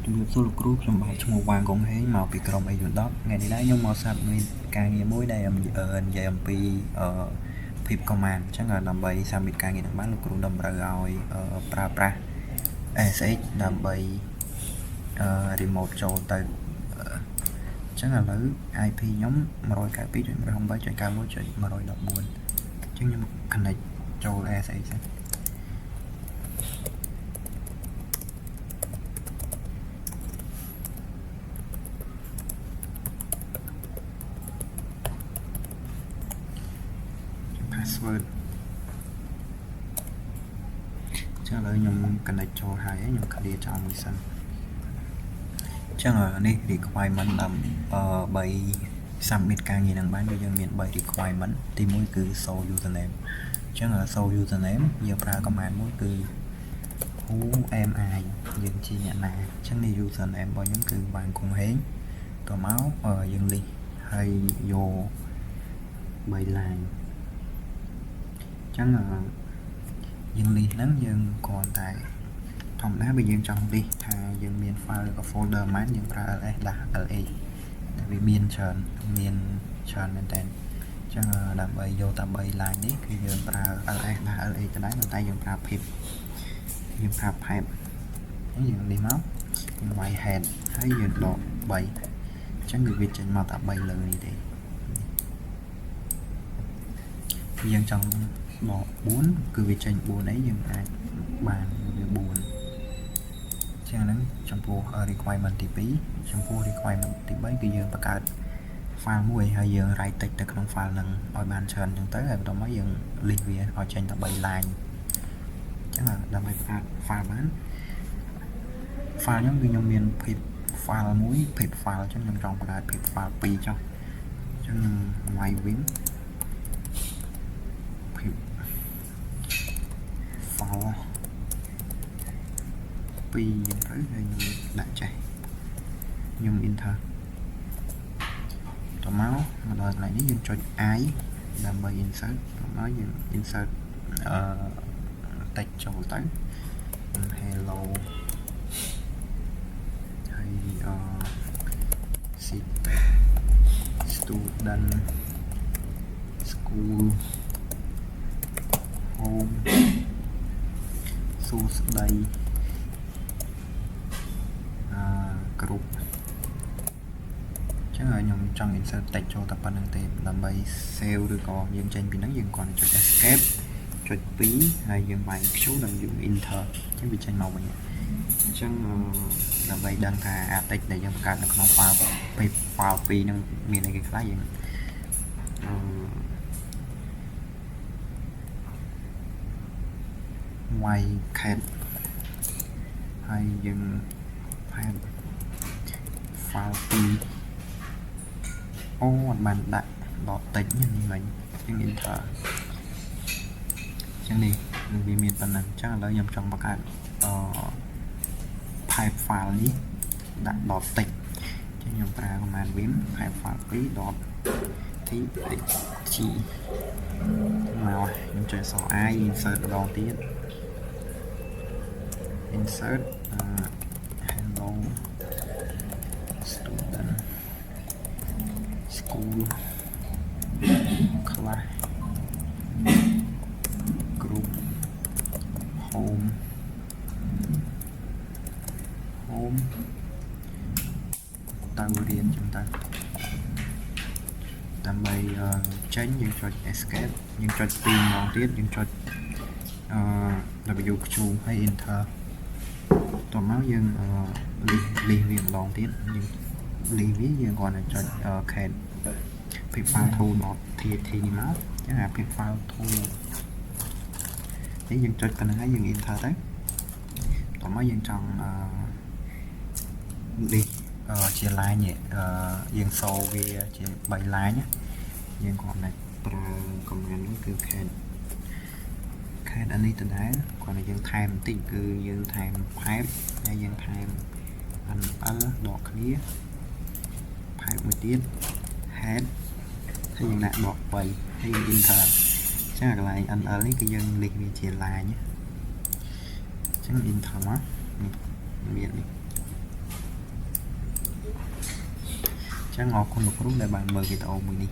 ជំរាបសួរលោកគ្រូខ្ញុំបាទឈ្មោះវ៉ាងកុងហេងមកពីក្រុម A10 ថ្ងៃនេះដែរខ្ញុំមកសាប់មានការងារមួយដែលនិយាយអំពីភាពកុមារអញ្ចឹងដើម្បី submit ការងារនឹងបានលោកគ្រូតម្រូវឲ្យប្រើប្រាស់ SX ដើម្បី remote ចូលទៅអញ្ចឹងឥឡូវ IP ខ្ញុំ 192.168.91.114 អញ្ចឹងខ្ញុំ connect ចូល SX ហ្នឹងpassword ចឹងឥឡូវខ្ញុំ connect ចូលហើយខ្ញុំ clear ចោលមួយសិនចឹងនេះ requirement ដើម្បី submit ការងារនឹងបានគឺយើងមាន3 requirement ទី1គឺ show username ចឹងshow username យើងប្រើ command មួយគឺ who am I យើងជាអ្នកណាចឹងនេះ username របស់ខ្ញុំគឺវ៉ាងកុងហេងតមកយើង list ហើយយក3 line ចឹងយើង list ហ្នឹងយើងគ្រាន់តែធម្មតាបើយើងចង់ list ថាយើងមាន file folder ប៉ុន្មានយើងប្រើ ls ដាក់ la តែវាមានច្រើនមែនតើចឹងដើម្បីយកតែ3 line នេះគឺយើងប្រើ ls ដាក់ la ទៅដែរតែយើងប្រើ pip យើងប្រើ pipe ហើយយើង list មកយើងវាយ head ហើយយើងដក3អញ្ចឹងវាចេញមកតែ3លើនេះទេយើងចង់ដក4គឺវាចេញ4អីយើងអាចបានវា4ចឹងហ្នឹងចំពោះ requirement ទី2ចំពោះ requirement ទី3គឺយើងបង្កើត file មួយហើយយើង write text ទៅក្នុង file ហ្នឹងឲ្យបានច្រើនចឹងទៅហើយបន្ទាប់មកយើង list វាឲ្យចេញតែ3 line ចឹងដើម្បីបង្កើត file បាន file ខ្ញុំគឺខ្ញុំមាន pip file មួយ pip file ចឹងខ្ញុំចង់បង្កើត pip file 2ចុះចឹងខ្ញុំវាយ vim pip file 2យ៉ាងទៅហើយខ្ញុំដាក់ចេះខ្ញុំ enter តមកដល់កន្លែងនេះយើងចុច I ដើម្បី insert តមកយើង insert text ចូលទៅ hello ហើយ sit student school home សួស្តីគ្រប់ចឹងខ្ញុំចង់ insert text ចូលតែប៉ុណ្្នឹងទេដើម្បី save ឬក៏យើងចេញពីហ្នឹងយើងគ្រាន់តែចុច escape ចុច2ហើយយើងវាយ Q និងយើង enter ចឹងវាចេញមកវិញអញ្ចឹងដើម្បីដឹងថា text ដែលយើងបង្កើតនៅក្នុង file 2ហ្នឹងមានអីគេខ្លះយើងវាយ cat ហើយយើង file 2អូអត់បានដាក់ដក text នេះមិញយើង enter ចឹងនេះវាមានប៉ុណ្ណឹងចឹងឥឡូវខ្ញុំចង់បង្កើត pipe file នេះដាក់ dot text ចឹងខ្ញុំប្រើ command vim pipe file 2 dot txt មកខ្ញុំចុចអក្សរ I insert ម្ដងទៀត insert hello student school class group home ទៅរៀនចឹងទៅដើម្បីចេញយើងចុច escape យើងចុច2ម្ដងទៀតយើងចុចWQ ហើយ enter តោះមកយើងlist វាម្ដងទៀតយើង list វាយើងគ្រាន់តែចុច cat pip file tool.txt នេះមកចឹងអា pip file tool នេះយើងចុចប៉ុណ្្នឹងហើយយើង enter ទៅតោះមកយើងចង់ list ជា line យើងសូវាជា3 line យើងគ្រាន់តែប្រើ command នេះគឺ cat អានេះដដែលគ្រាន់តែយើងថែមបន្តិចគឺយើងថែម pipe ហើយយើងថែម nl ដកគ្នា pipe មួយទៀត head ហើយយើងដាក់ដក3ហើយយើង enter ចឹងកន្លែង nl នេះគឺយើង list វាជា line ចឹង enter មកនេះមាននេះ ចឹងអរគុណលោកគ្រូដែលបានមើលវីដេអូមួយនេះ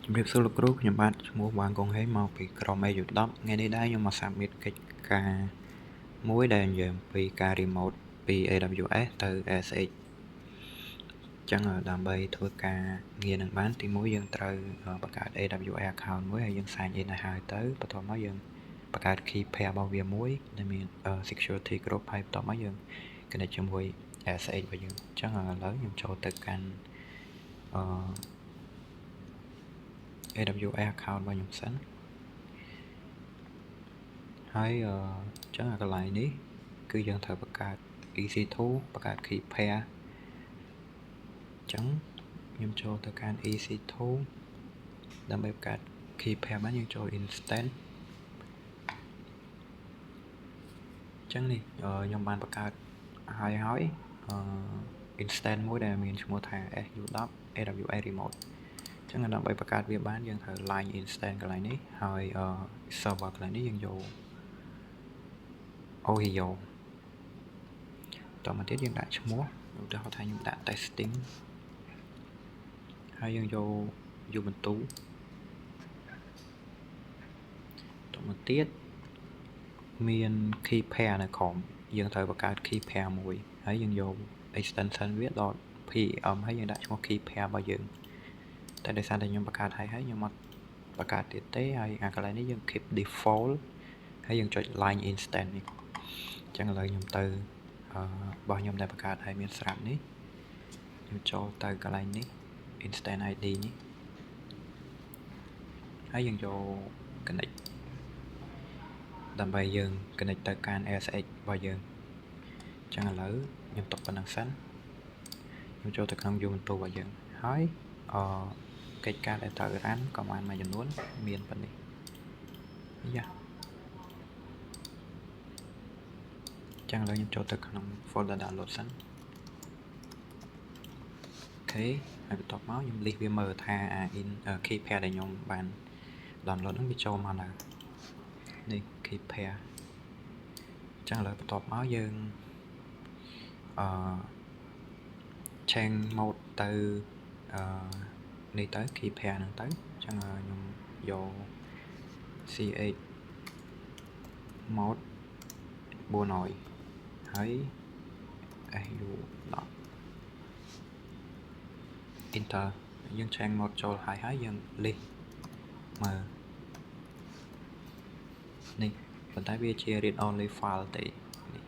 ជំរាបសួរលោកគ្រូខ្ញុំបាទឈ្មោះវ៉ាងកុងហេងមកពីក្រុម AU10 ថ្ងៃនេះដែរខ្ញុំមក submit កិច្ចការមួយដែលនិយាយអំពីការ remote ពី AWS ទៅ SX ចឹងដើម្បីធ្វើការងារនឹងបានទីមួយយើងត្រូវបង្កើត AWS account មួយហើយយើង sign in ឲ្យហើយទៅបន្ទាប់មកយើងបង្កើត key pair របស់វាមួយដែលមាន security group ហើយបន្ទាប់មកយើង connect ជាមួយ SX របស់យើងចឹងឥឡូវខ្ញុំចូលទៅកាន់AWS account របស់ខ្ញុំសិនហើយកន្លែងនេះគឺយើងត្រូវបង្កើត EC2 បង្កើត key pair ចឹងខ្ញុំចូលទៅកាន់ EC2 ដើម្បីបង្កើត key pair បានយើងចូល instance ចឹងនេះខ្ញុំបានបង្កើតហើយ instance មួយដែលមានឈ្មោះថា SU10 AWS remote ចឹងដើម្បីបង្កើតវាបានយើងត្រូវ line instance កន្លែងនេះហើយ server កន្លែងនេះយើងយក Ohio តមកទៀតយើងដាក់ឈ្មោះឧទាហរណ៍ថាខ្ញុំដាក់ testing ហើយយើងយក Ubuntu តមកទៀតមាន key pair នៅក្រោមយើងត្រូវបង្កើត key pair មួយហើយយើងយក extension វាដល់ pm ហើយយើងដាក់ឈ្មោះ key pair របស់យើងតែដោយសារតែខ្ញុំបង្កើតហើយខ្ញុំអត់បង្កើតទៀតទេហើយអាកន្លែងនេះយើង keep default ហើយយើងចុច line instance នេះអញ្ចឹងឥឡូវខ្ញុំទៅរបស់ខ្ញុំដែលបង្កើតហើយមានស្រាប់នេះខ្ញុំចូលទៅកន្លែងនេះ instance ID នេះហើយយើងយក connect ដើម្បីយើង connect ទៅកាន់ SX របស់យើងអញ្ចឹងឥឡូវខ្ញុំទុកប៉ុណ្្នឹងសិនខ្ញុំចូលទៅក្នុង Ubuntu របស់យើងហើយកិច្ចការដែលត្រូវ run ក៏បានមួយចំនួនមានប៉ុណ្នេះយ៉ាចឹងឥឡូវខ្ញុំចូលទៅក្នុង folder download សិនអូខេហើយបន្ទាប់មកខ្ញុំ list វាមើលថាkey pair ដែលខ្ញុំបាន download ហ្នឹងវាចូលមកនៅនេះ key pair ចឹងឥឡូវបន្ទាប់មកយើងchange mode ទៅនេះទៅ key pair ហ្នឹងទៅចឹងខ្ញុំយក ch mode 400ហើយ su10 enter យើង change mode ចូលហើយយើង list មើលនេះប៉ុន្តែវាជា read only file ទេនេះ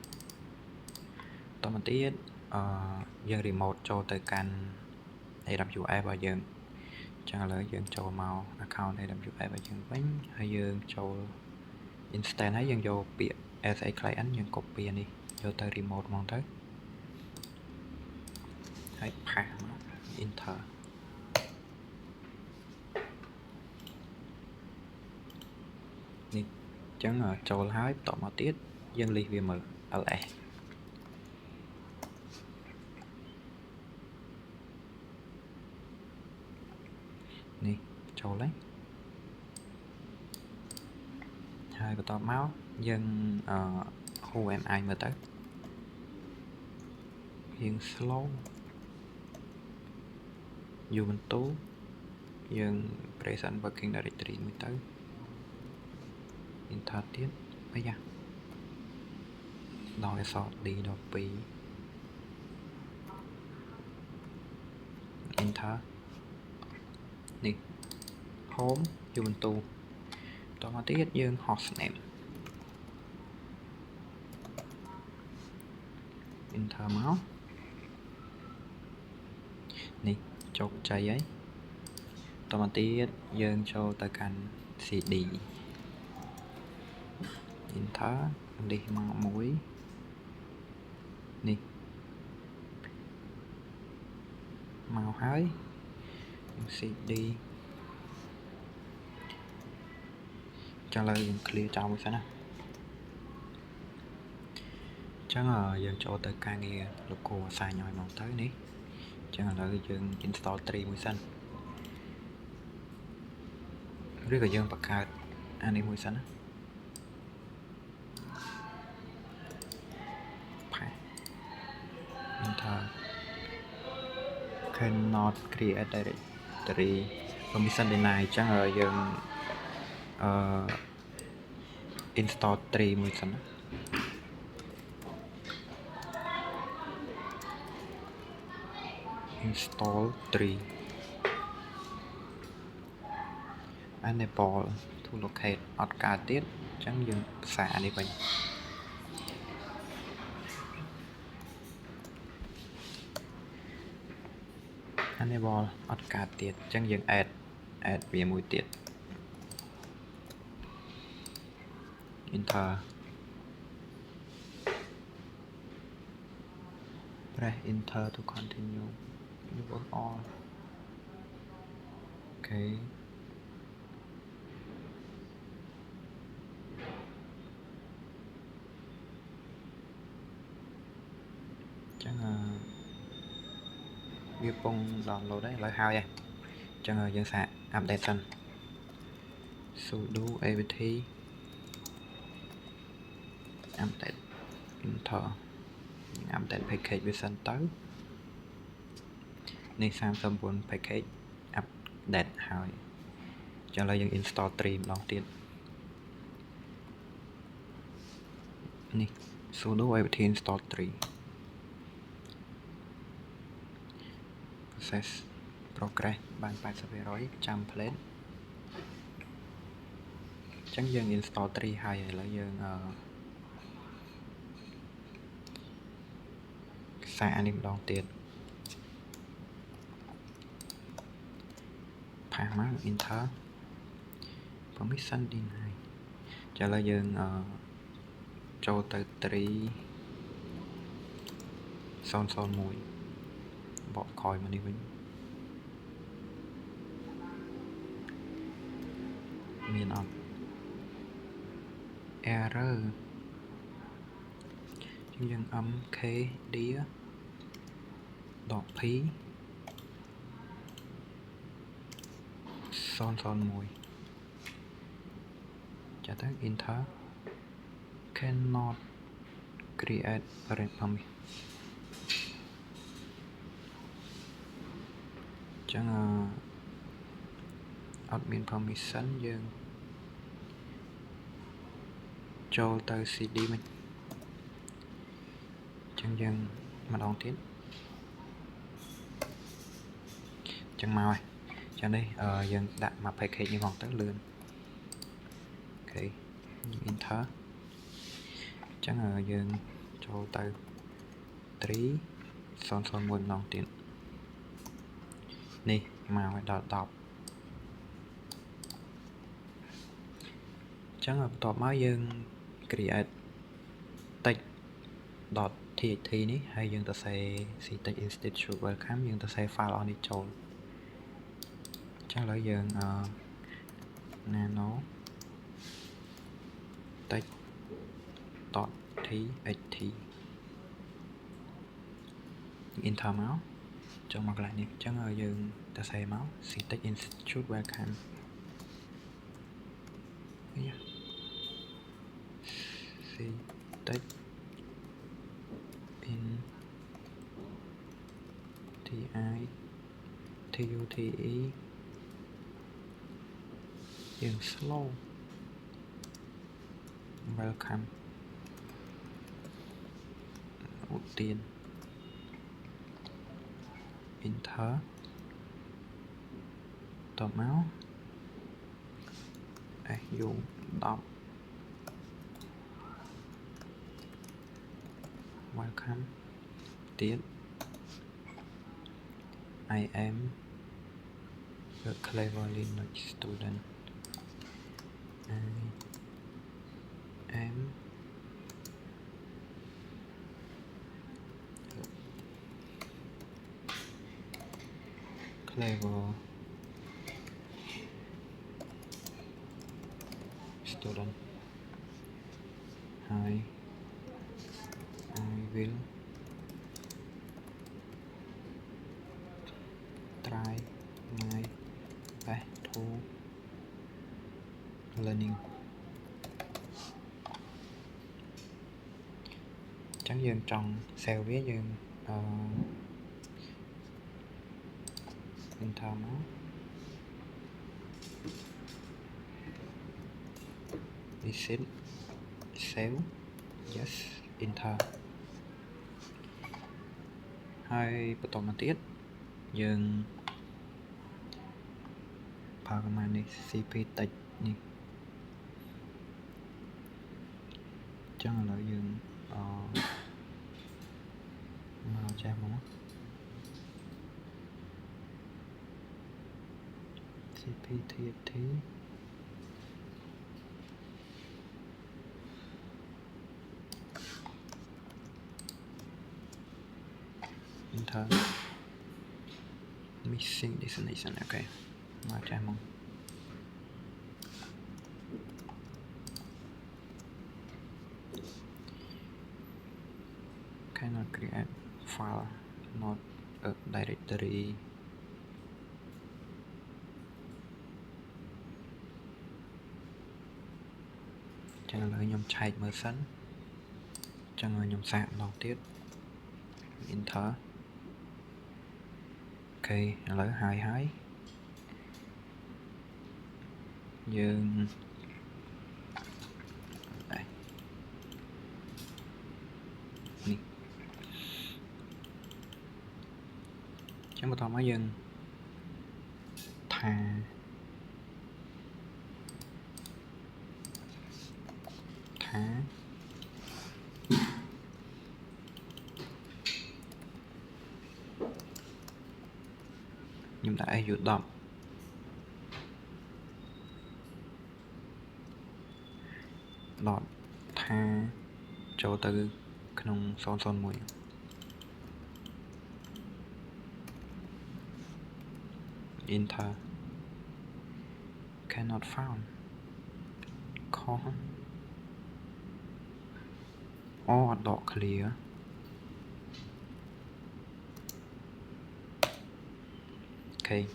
តមកទៀតយើង remote ចូលទៅកាន់ AWS របស់យើងចឹងឥឡូវយើងចូលមក account AWS របស់យើងវិញហើយយើងចូល instance ហើយយើងយកពាក្យ SX client យើង copy នេះយកទៅ remote ហ្មងទៅហើយផាសមក enter នេះចឹងចូលហើយបន្តមកទៀតយើង list វាមើល ls នេះចូលហើយបន្តមកយើងwho am I មើលទៅយើង slow Ubuntu យើង present working directory មួយទៅ enter ទៀតអាយ៉ាដល់ sort d ដល់2 enter នេះ home Ubuntu តមកទៀតយើង hostname enter មកនេះជោគជ័យហើយតមកទៀតយើងចូលទៅកាន់ cd enter នេះមកមួយនេះមកហើយcd ចឹងឥឡូវយើង clear ចោលមួយសិនណាចឹងយើងចូលទៅការងារលោកគ្រូអាសាញឲ្យមកទៅនេះចឹងឥឡូវយើង install tree មួយសិនឬក៏យើងបង្កើតអានេះមួយសិនណាenter cannot create directory permission deny ចឹងយើងinstall 3 មួយសិនណា install 3 enable to locate អត់កើតទៀតចឹងយើងផ្សារនេះវិញ enable អត់កើតទៀតចឹងយើង add វាមួយទៀត enter press enter to continue enable all okay ចឹងវាពង download ហើយឥឡូវហើយចឹងយើងសាក update សិន sudo apt update enter update package វាសិនទៅនេះ39 package update ហើយចឹងឥឡូវយើង install 3 ម្ដងទៀតនេះ sudo apt install 3 process progress បាន 80% ចាំ plate ចឹងយើង install 3 ហើយឥឡូវយើងសាកអានេះម្ដងទៀតផាសមក enter permission deny ចឹងឥឡូវយើងចូលទៅ 3.0.0.1 បកខយមកនេះវិញមានអត់ error ចឹងយើង mkdir .p 0.0.1 ចាទៅ enter cannot create parent permission ចឹងអត់មាន permission យើងចូលទៅ cd វិញចឹងយើងម្ដងទៀតចឹងមកហើយចឹងនេះយើងដាក់មក package នេះមកទៅលឿនអូខេ enter ចឹងយើងចូលទៅ 3.0.0.1 ម្ដងទៀតនេះមកឲ្យដល់ 10 ចឹងបន្ទាប់មកយើង create text.txt នេះហើយយើងទៅសេ ctext institute welcome យើងទៅសេ file អស់នេះចូលចឹងឥឡូវយើងnano text.txt enter មកចូលមកកន្លែងនេះចឹងយើងទៅសេមក ctext institute welcome ctext in tute យើង slow welcome ឧទាន enter តមក su 10 welcome ទៀត I am a clever Linux student I am clever student I will try my best to learning ចឹងយើងចង់ save វាយើងenter មក visit save yes enter ហើយបន្តមកទៀតយើងប្រើ command នេះ cp text នេះចឹងឥឡូវយើងមកចេះមក cp tft enter missing destination okមកចេះមកcannot create file not a directoryចឹងឥឡូវខ្ញុំឆែកមើលសិនចឹងខ្ញុំសាកម្ដងទៀត enter អូខេឥឡូវហើយយើងនេះចឹងបន្តមកយើងថាខ្ញុំដាក់ AU 10 dot ថាចូលទៅក្នុង001 enter cannot found call or dot clear okay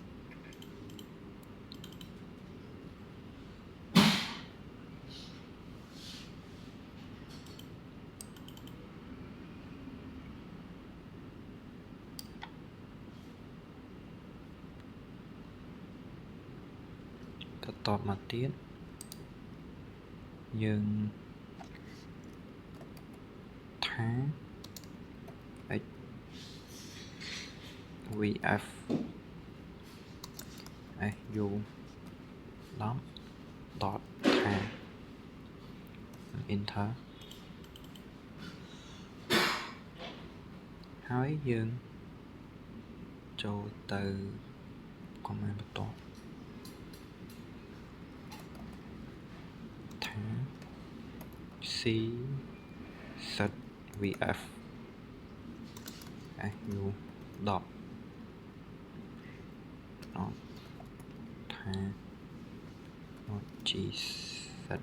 តបមកទៀតយើងថា x vf su 10 dot ថា enter ហើយយើងចូលទៅ command បន្តC set vf u 10 not ថា not g set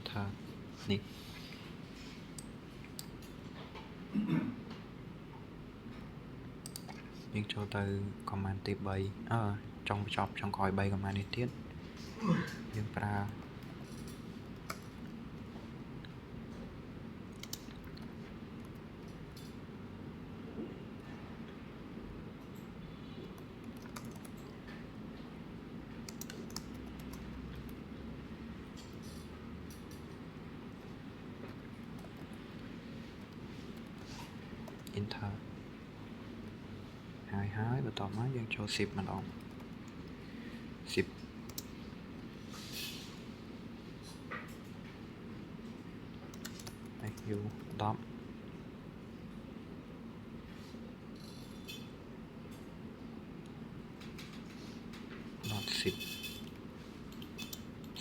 ថានេះយើងចូលទៅ command ទី3ចង់បញ្ចប់ចុងក្រោយ3 command នេះទៀតយើងប្រើ enter ហើយបន្តមកយើងចូល 10 ម្ដង 10 u 10 dot 10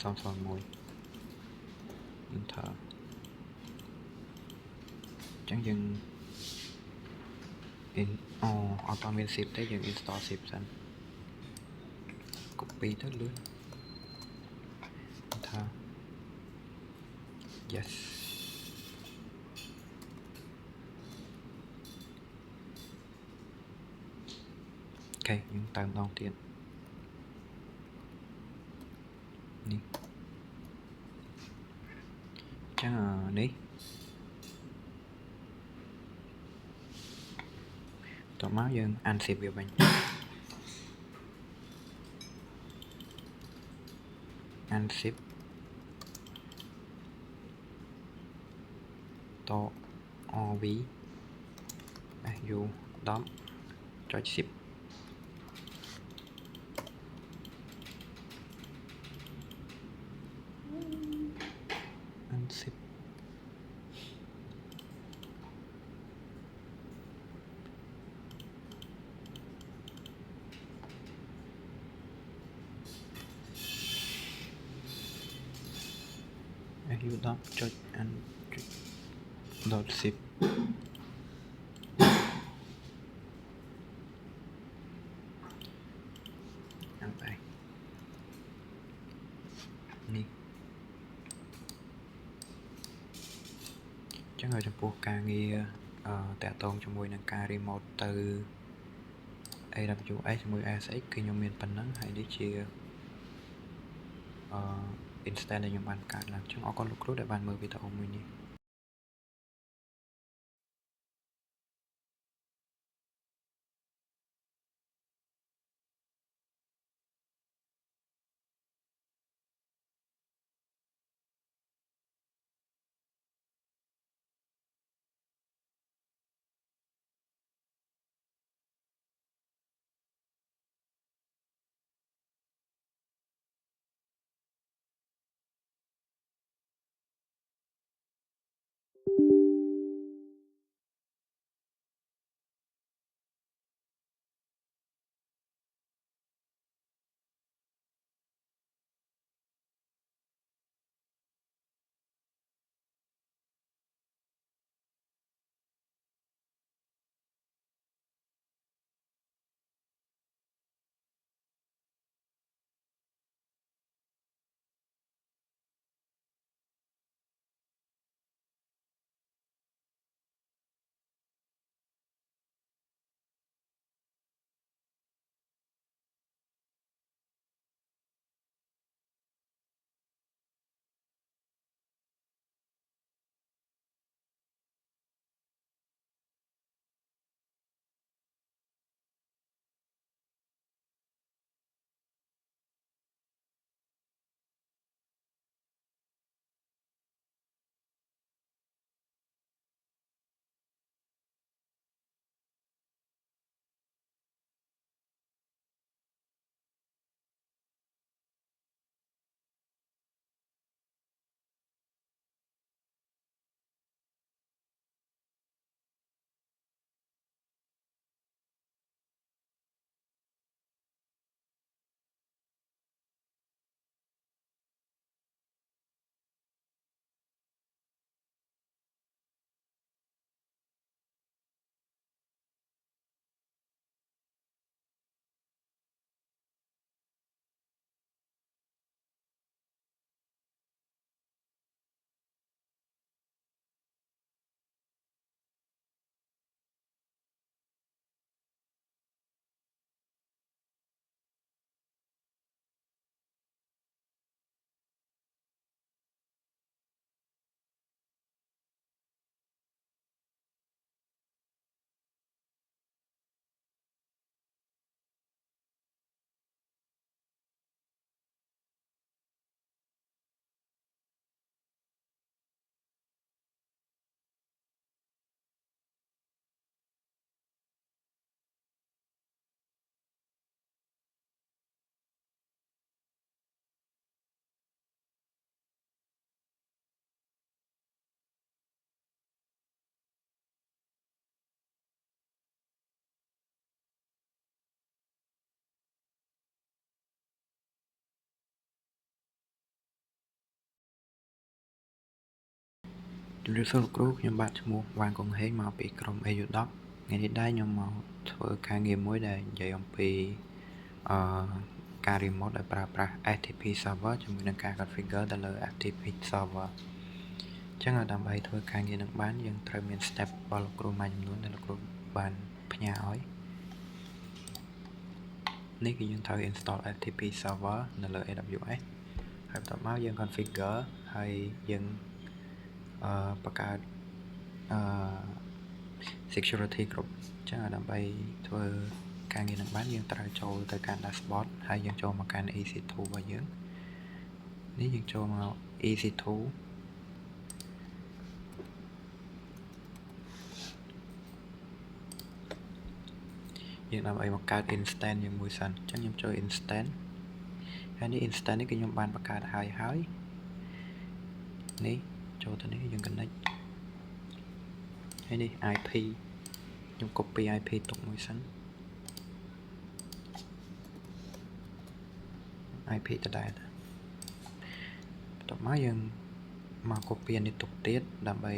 001 enter ចឹងយើង អត់មាន 10 ទេយើង install 10 សិន copy ទៅលឿនថា yes អូខេយើងតាមម្ដងទៀតនេះចឹងនេះតោះមកយើងអាន 10 វាវិញ 10 ត rv su 10.10 10 su 10.10 ហ្នឹងហើយនេះចឹងហើយចំពោះការងារតាក់ទងជាមួយនឹងការ remote ទៅ AWS ជាមួយ ASX គឺខ្ញុំមានប៉ុណ្ណឹងហើយនេះជាinstance ដែលខ្ញុំបានបង្កើតឡើងចឹងអរគុណលោកគ្រូដែលបានមើលវីដេអូមួយនេះជំរាបសួរលោកគ្រូខ្ញុំបាទឈ្មោះវ៉ាងកុងហេងមកពីក្រុម AU10 ថ្ងៃនេះដែរខ្ញុំមកធ្វើការងារមួយដែលនិយាយអំពីការ remote ដោយប្រើប្រាស់ FTP server ជាមួយនឹងការ configure ទៅលើ FTP server អញ្ចឹងដើម្បីធ្វើការងារនឹងបានយើងត្រូវមាន step របស់លោកគ្រូមួយចំនួនដែលលោកគ្រូបានផ្ញើឲ្យនេះគឺយើងត្រូវ install FTP server នៅលើ AWS ហើយបន្ទាប់មកយើង configure ហើយយើងបង្កើតsecurity គ្រប់អញ្ចឹងដើម្បីធ្វើការងារនឹងបានយើងត្រូវចូលទៅកាន់ dashboard ហើយយើងចូលមកកាន់ EC2 របស់យើង នេះយើងចូលមក EC2 យើងដើម្បីបង្កើត instance យើងមួយសិនអញ្ចឹងខ្ញុំចូល instance ហើយនេះ instance នេះគឺខ្ញុំបានបង្កើតហើយនេះចូលទៅនេះយើង connect ហើយនេះ IP ខ្ញុំ copy IP ទុកមួយសិន IP ដដែលបន្ទាប់មកយើងមក copy នេះទុកទៀតដើម្បី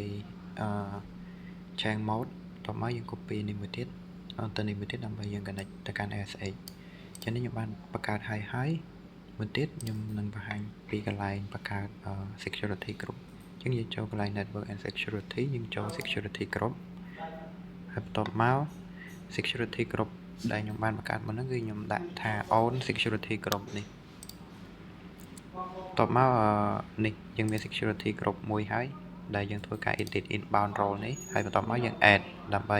change mode បន្ទាប់មកយើង copy នេះមួយទៀតទៅនេះមួយទៀតដើម្បីយើង connect ទៅកាន់ SH ចឹងនេះខ្ញុំបានបង្កើតហើយមួយទៀតខ្ញុំនឹងបង្ហាញពីកន្លែងបង្កើត security group ចឹងយើងចូលកន្លែង network and security យើងចូល security group ហើយបន្ទាប់មក security group ដែលខ្ញុំបានបង្កើតមុនហ្នឹងគឺខ្ញុំដាក់ថា on security group នេះបន្ទាប់មកនេះយើងមាន security group មួយហើយដែលយើងធ្វើការ edit inbound role នេះហើយបន្ទាប់មកយើង add ដើម្បី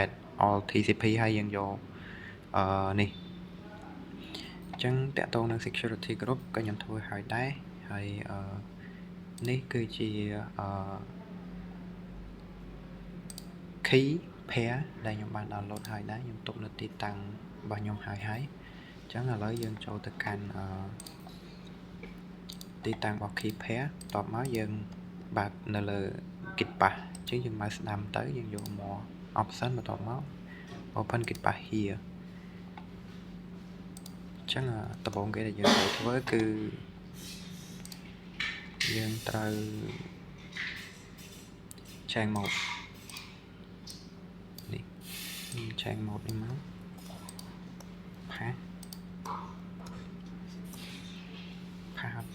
add all TCP ហើយយើងយកនេះអញ្ចឹងតាក់ទងនឹង security group ក៏ខ្ញុំធ្វើហើយដែរហើយនេះគឺជា key pair ដែលខ្ញុំបាន download ហើយដែរខ្ញុំទុកនៅទីតាំងរបស់ខ្ញុំហើយអញ្ចឹងឥឡូវយើងចូលទៅកាន់ទីតាំងរបស់ key pair បន្ទាប់មកយើងបើកនៅលើ git path អញ្ចឹងយើងមកស្ដាំទៅយើងយកមក option បន្ទាប់មក open git path here អញ្ចឹងដំបូងគេដែលយើងត្រូវធ្វើគឺយើងត្រូវ change mode នេះ change mode នេះមក path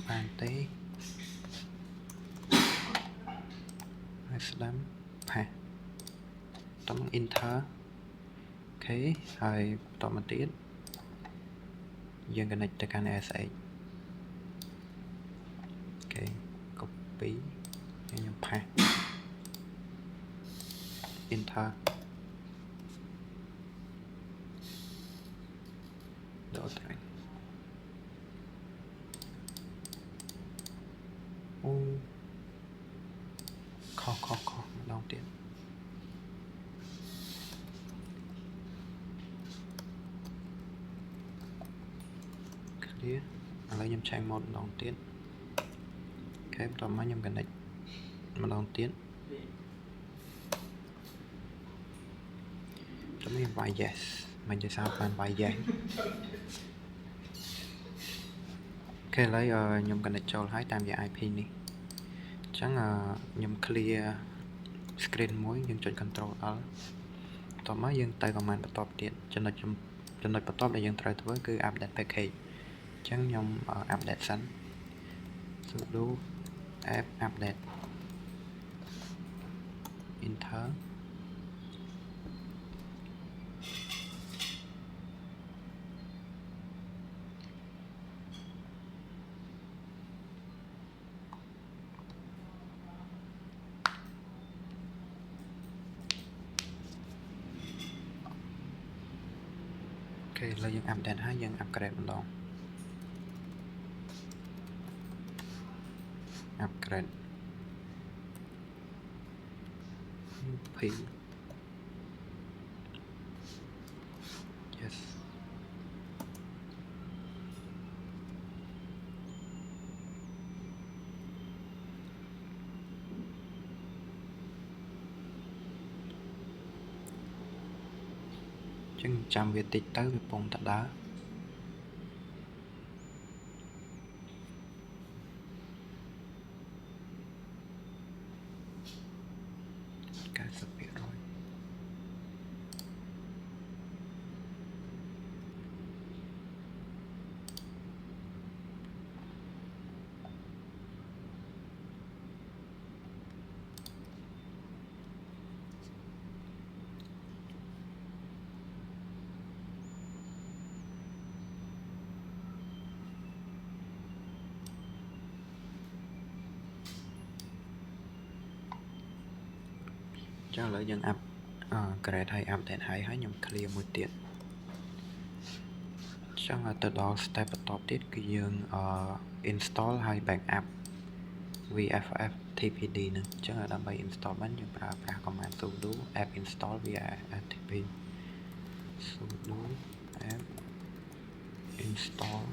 បានទេហើយស្ដាំ path តោះ enter អូខេហើយបន្តមកទៀតយើង connect ទៅកាន់ SH អូខេ copy ខ្ញុំ path enter ដល់ត្រង់អូខុសម្ដងទៀតclear ឥឡូវខ្ញុំ change mode ម្ដងទៀតអូខេបន្ទាប់មកខ្ញុំ connect ម្ដងទៀតតើមាន by yes មិនចេះសារបាន by yes អូខេឥឡូវខ្ញុំ connect ចូលហើយតាមរយៈ IP នេះអញ្ចឹងខ្ញុំ clear screen មួយយើងចុច control L បន្ទាប់មកយើងទៅ command បន្ទាប់ទៀតចំណុចបន្ទាប់ដែលយើងត្រូវធ្វើគឺ update package អញ្ចឹងខ្ញុំ update សិន sudo app update enter ឥឡូវយើង update ហើយយើង upgrade ម្ដង upgrade p yes ចឹងចាំវាតិចទៅវាពងតដើរ90% ចឹងឥឡូវយើង upgrade ហើយ update ហើយខ្ញុំ clear មួយទៀតច ចឹងទៅដល់ step បន្ទាប់ទៀតគឺយើង install ហើយ backup VFF TPD នឹងចឹងដើម្បី install បានយើងប្រើប្រាស់ command sudo apt install VFTP sudo apt install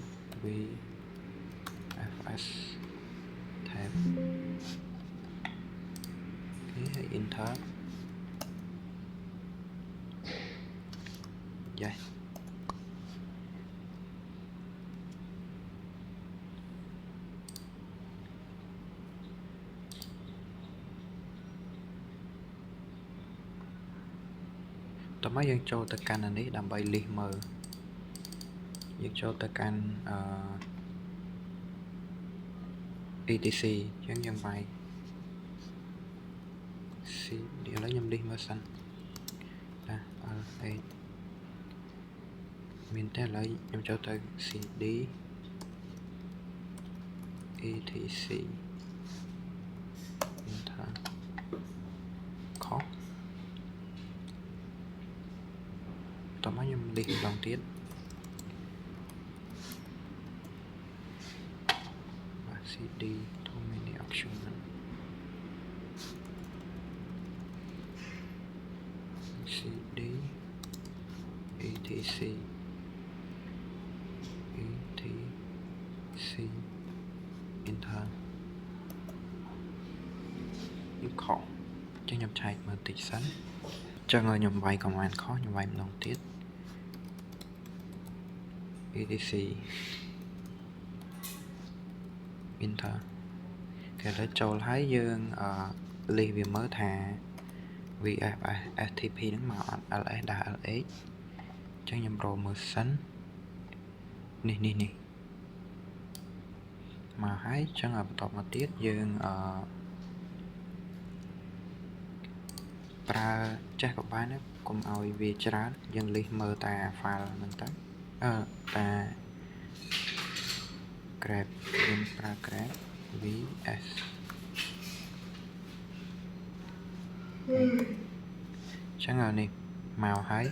VFS tab អូខេហើយ enter yes តោះមកយើងចូលទៅកាន់អានេះដើម្បី list មើលយើងចូលទៅកាន់ etc អញ្ចឹងយើងវាយ C ឥឡូវខ្ញុំ list មើលសិនណា L8 មានតែឥឡូវខ្ញុំចូលទៅ CD etc enter ខុសតោះមកខ្ញុំ list ម្ដងទៀត CD too many options CD etc etc enter នេះខុសចឹងខ្ញុំឆែកមើលតិចសិនចឹងឲ្យខ្ញុំវាយ command ខុសខ្ញុំវាយម្ដងទៀត etc enter គេទៅចូលហើយយើងលិះវាមើលថា VFSTP ហ្នឹងមកអត់ LS ដាក់ LH ចឹងខ្ញុំរកមើលសិននេះមកហើយចឹងបន្តមកទៀតយើងប្រើចេះក៏បានដែរកុំឲ្យវាច្រើនយើងលិះមើលតែ file ហ្នឹងទៅតា grep យើងប្រើ grep vs ចឹងនេះមកហើយ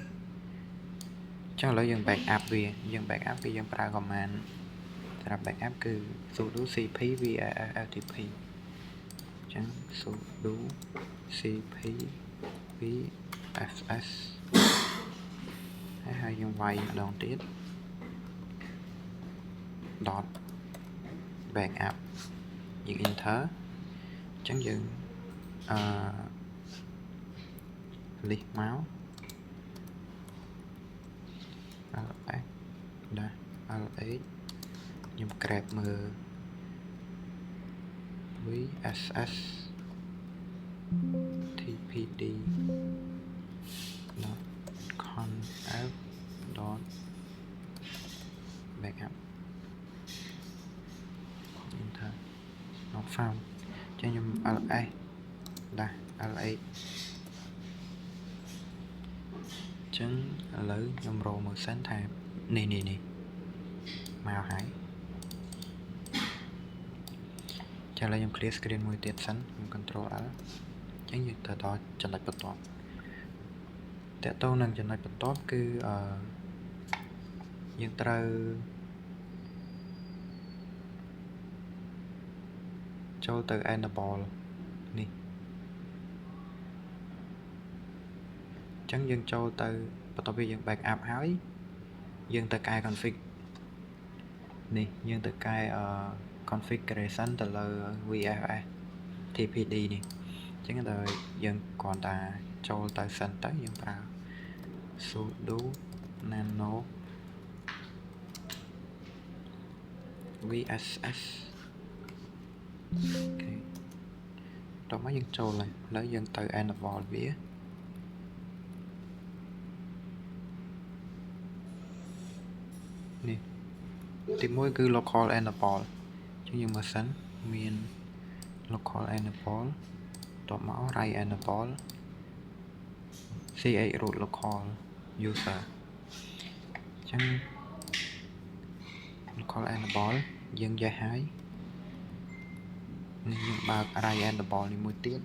ចឹងឥឡូវយើង backup វាយើង backup គឺយើងប្រើ command សម្រាប់ backup គឺ sudo cp vsftp ចឹង sudo cp vfs ហើយយើងវាយម្ដងទៀត dot backup យើង enter ចឹងយើងlist មក LS ដាក់ LH ខ្ញុំ grab មើល VSS TPD .conf .backup enter not found ចឹងខ្ញុំ LS ដាក់ LH ចឹងឥឡូវខ្ញុំរកមើលសិនថានេះមកហើយចាឥឡូវខ្ញុំ clear screen មួយទៀតសិនខ្ញុំ control L ចឹងយើងទៅដល់ចំណុចបន្ទាប់តើតើនឹងចំណុចបន្ទាប់គឺយើងត្រូវចូលទៅ enable នេះចឹងយើងចូលទៅបន្ទាប់ពីយើង backup ហើយយើងទៅកែ config នេះយើងទៅកែconfiguration ទៅលើ VFS TPD នេះចឹងដល់យើងគ្រាន់តែចូលទៅសិនទៅយើងប្រើ sudo nano vss អូខេតោះមកយើងចូលហើយឥឡូវយើងទៅ enable វានេះទី1គឺ local enable ចឹងយើងមើលសិនមាន local enable តបមក right enable ch root local user ចឹង local enable យើងយកហើយនេះយើងបើក right enable នេះមួយទៀត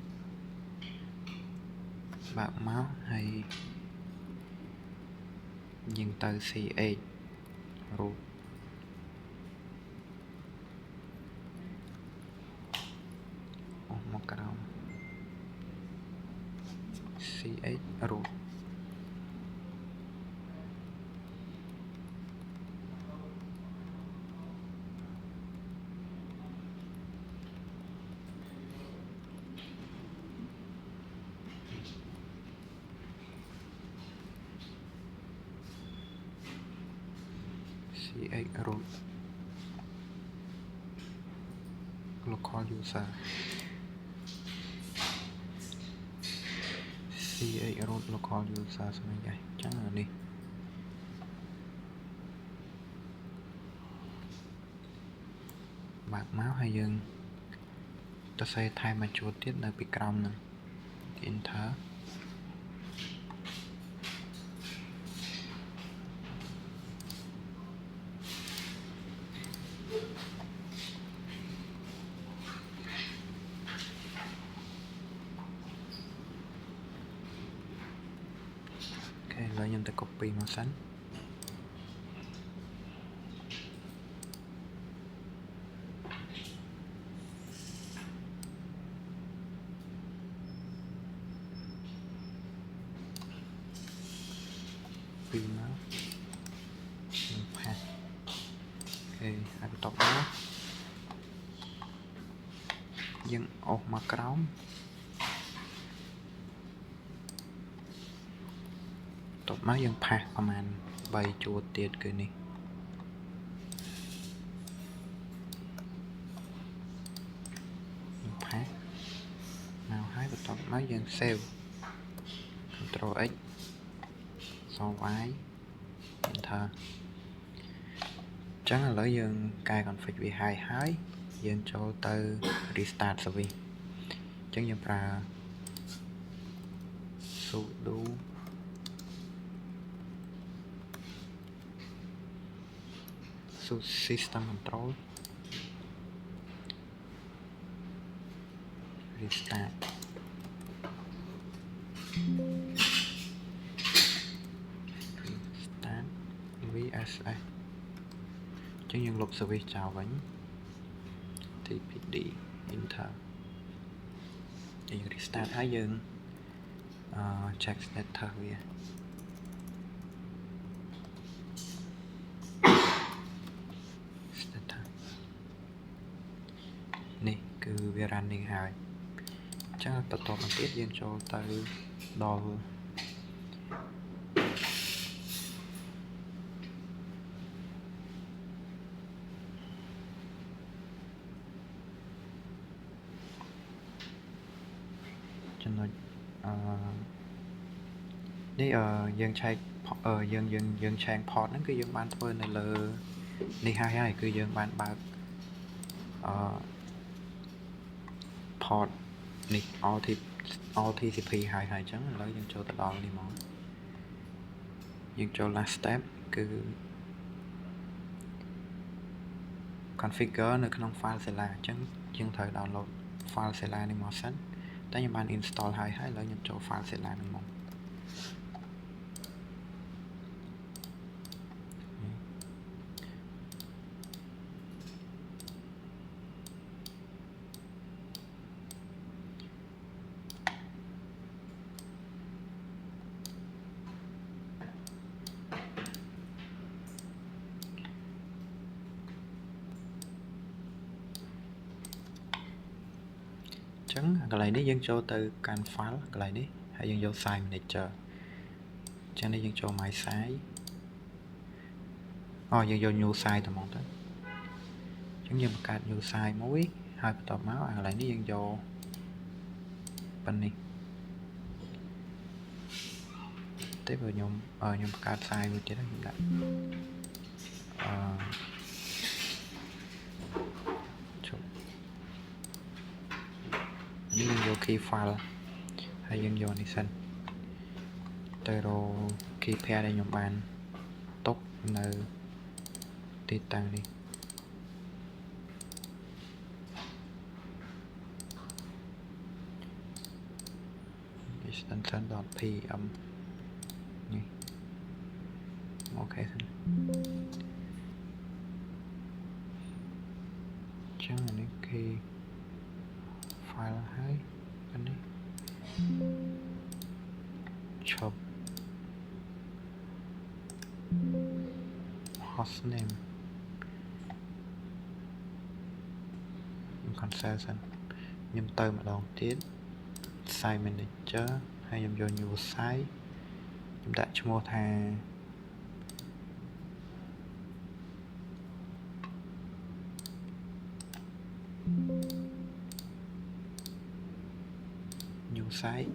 បើកមកហើយយើងទៅ ch root một cái ch root ch root local user ch root local user sao vậy chắc là đi bạc máu hay dừng ta sẽ thay mà chuột tiết là bị còng nè enter ok rồi nhân ta copy màu xanh pin nó ok hai tập đó nhưng ốp mà còng tập máยังพักประมาณใบจูดเตียดเกินนี่ยังพักnào hai tập tập máยังเซล Ctrl X sau vái Enter chắc là lấy dương cài còn phải bị hài hái dương cho từ restart server chắc như là sudo system control restart VSA chứ nhân lục service chào vẫn TPD Enter thì restart thái dương check status về status nè cứ về running hài chắc là tập tập bằng tiết dương cho từ đo cho nó đi dân chạy dân trang port nó cứ dân ban thôi này là đi hai cứ dân ban bạc port này OTCP hai chấm là lấy dân cho tự đòn đi món dân cho last step cứ configureនៅក្នុង file Zilla អញ្ចឹងយើងត្រូវ download file Zilla នេះមកសិនតែខ្ញុំបាន install ហើយឥឡូវខ្ញុំចូល file Zilla នឹងមកចឹងកន្លែងនេះយើងចូលទៅកាន់ file កន្លែងនេះហើយយើងយក file manager ចឹងនេះយើងចូល my site យើងយក new site តែហ្មងទៅចឹងយើងបង្កើត new site មួយហើយបន្ទាប់មកកន្លែងនេះយើងយកប៉ុណ្នេះទេបើខ្ញុំបង្កើត site មួយទៀតខ្ញុំដាក់នេះយើងយក key file ហើយយើងយកនេះសិនទៅរក key pair ដែលខ្ញុំបានទុកនៅទីតាំងនេះextension.pm នេះអូខេសិន file ហើយនេះឈប់ hostname ខ្ញុំ cancel សិនខ្ញុំទៅម្ដងទៀត site manager ហើយខ្ញុំយក new site ខ្ញុំដាក់ឈ្មោះថា new site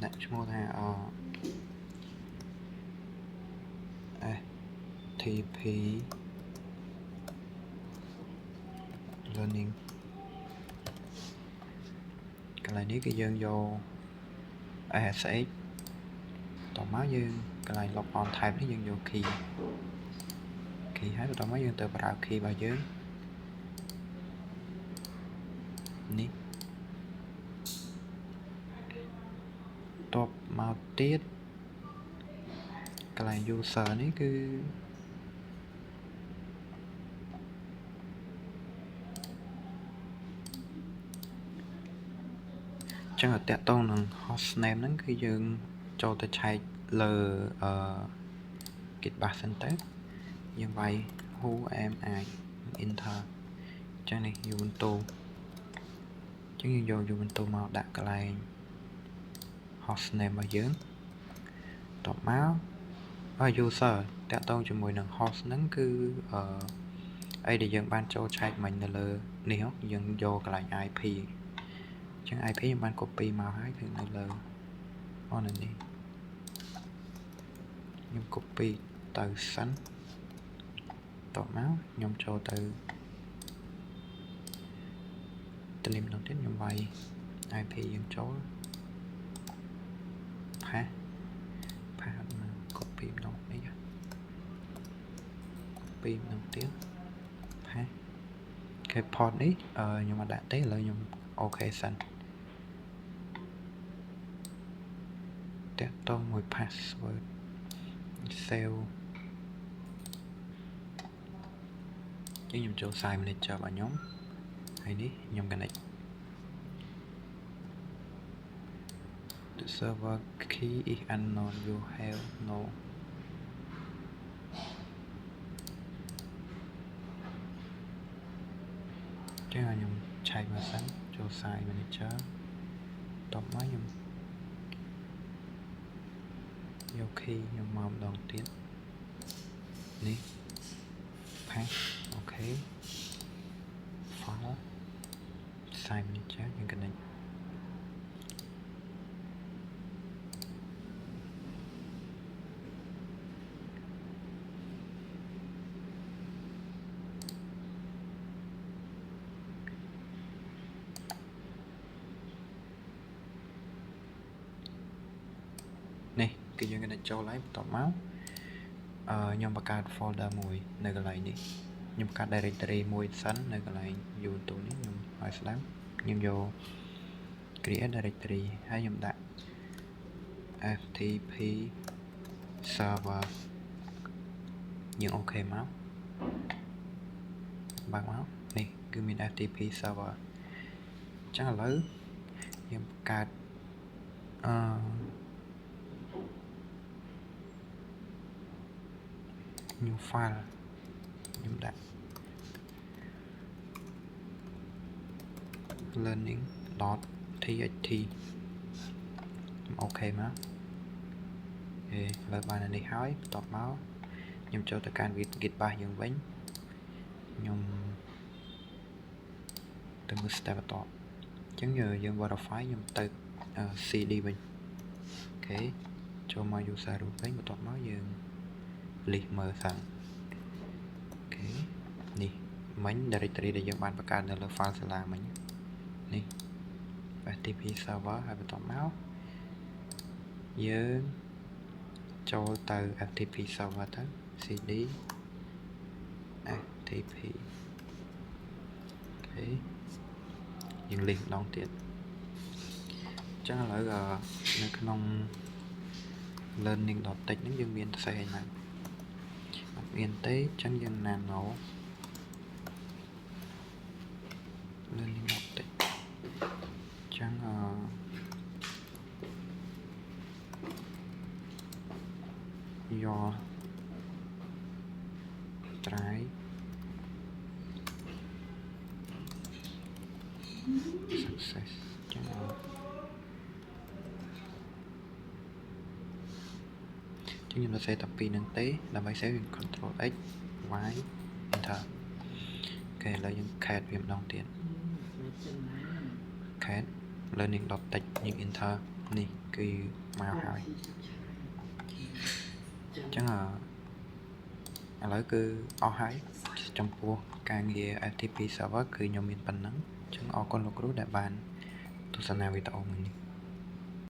ដាក់ឈ្មោះថាFTP learning កន្លែងនេះគឺយើងយក SSH តមកយើងកន្លែង log on type នេះយើងយក key ហើយបន្តមកយើងទៅប្រើ key របស់យើងនេះតបមកទៀតកន្លែង user នេះគឺចឹងតែតតងនឹង hostname ហ្នឹងគឺយើងចូលទៅឆែកលើGit Bash Center យើងវាយ who am I enter ចឹងនេះ Ubuntu ចឹងយើងយក Ubuntu មកដាក់កន្លែង hostname របស់យើងតបមកuser តតងជាមួយនឹង host ហ្នឹងគឺអីដែលយើងបានចូលឆែកមិញនៅលើនេះយើងយកកន្លែង IP ចឹង IP ខ្ញុំបាន copy មកហើយគឺនៅលើនៅនេះខ្ញុំ copy ទៅសិនតមកខ្ញុំចូលទៅម្ដងទៀតខ្ញុំវាយ IP យើងចូល pass មក copy ម្ដងនេះ copy ម្ដងទៀត pass គេ port នេះខ្ញុំអត់ដាក់ទេឥឡូវខ្ញុំអូខេសិនតតងមួយ password save ខ្ញុំចូល site manager របស់ខ្ញុំហើយនេះខ្ញុំ connect the server key is unknown you have no ចឹងខ្ញុំឆែកមកសិនចូល site manager តបមកខ្ញុំយក key ខ្ញុំមកម្ដងទៀតនេះ pass អូខេ file site manager យើង connect នេះគឺយើងនឹងចូលហើយបន្តមកខ្ញុំបង្កើត folder មួយនៅកន្លែងនេះខ្ញុំបង្កើត directory មួយសិននៅកន្លែង Ubuntu នេះខ្ញុំឲ្យស្ដាប់ខ្ញុំយក create directory ហើយខ្ញុំដាក់ FTP server យើងអូខេមកបើកមកនេះគឺមាន FTP server អញ្ចឹងឥឡូវខ្ញុំបង្កើត new file ខ្ញុំដាក់ learning.txt អូខេមកលើបាននេះហើយបន្ទាប់មកខ្ញុំចូលទៅកាន់ Git Bash យើងវិញខ្ញុំទៅមើល step បន្តអញ្ចឹងយើង verify ខ្ញុំទៅ cd វិញអូខេចូលមក user root វិញបន្ទាប់មកយើង list មើលសិនអូខេនេះមិញ directory ដែលយើងបានបង្កើតនៅលើ file សាលាមិញនេះ FTP server ហើយបន្ទាប់មកយើងចូលទៅ FTP server ទៅ cd FTP អូខេយើង list ម្ដងទៀតអញ្ចឹងឥឡូវនៅក្នុង learning.txt ហ្នឹងយើងមានផ្សេងហ្នឹងអត់មានទេអញ្ចឹងយើង nano learning object ចឹងyour try success ចឹងខ្ញុំសរសេរតែពីរនឹងទេដើម្បី save យើង control x y enter អូខេឥឡូវយើង cat វាម្ដងទៀត cat learning object យើង enter នេះគឺមកហើយអញ្ចឹងឥឡូវគឺអស់ហើយចំពោះការងារ FTP server គឺខ្ញុំមានប៉ុណ្ណឹងអញ្ចឹងអរគុណលោកគ្រូដែលបានទស្សនាវីដេអូមួយនេះ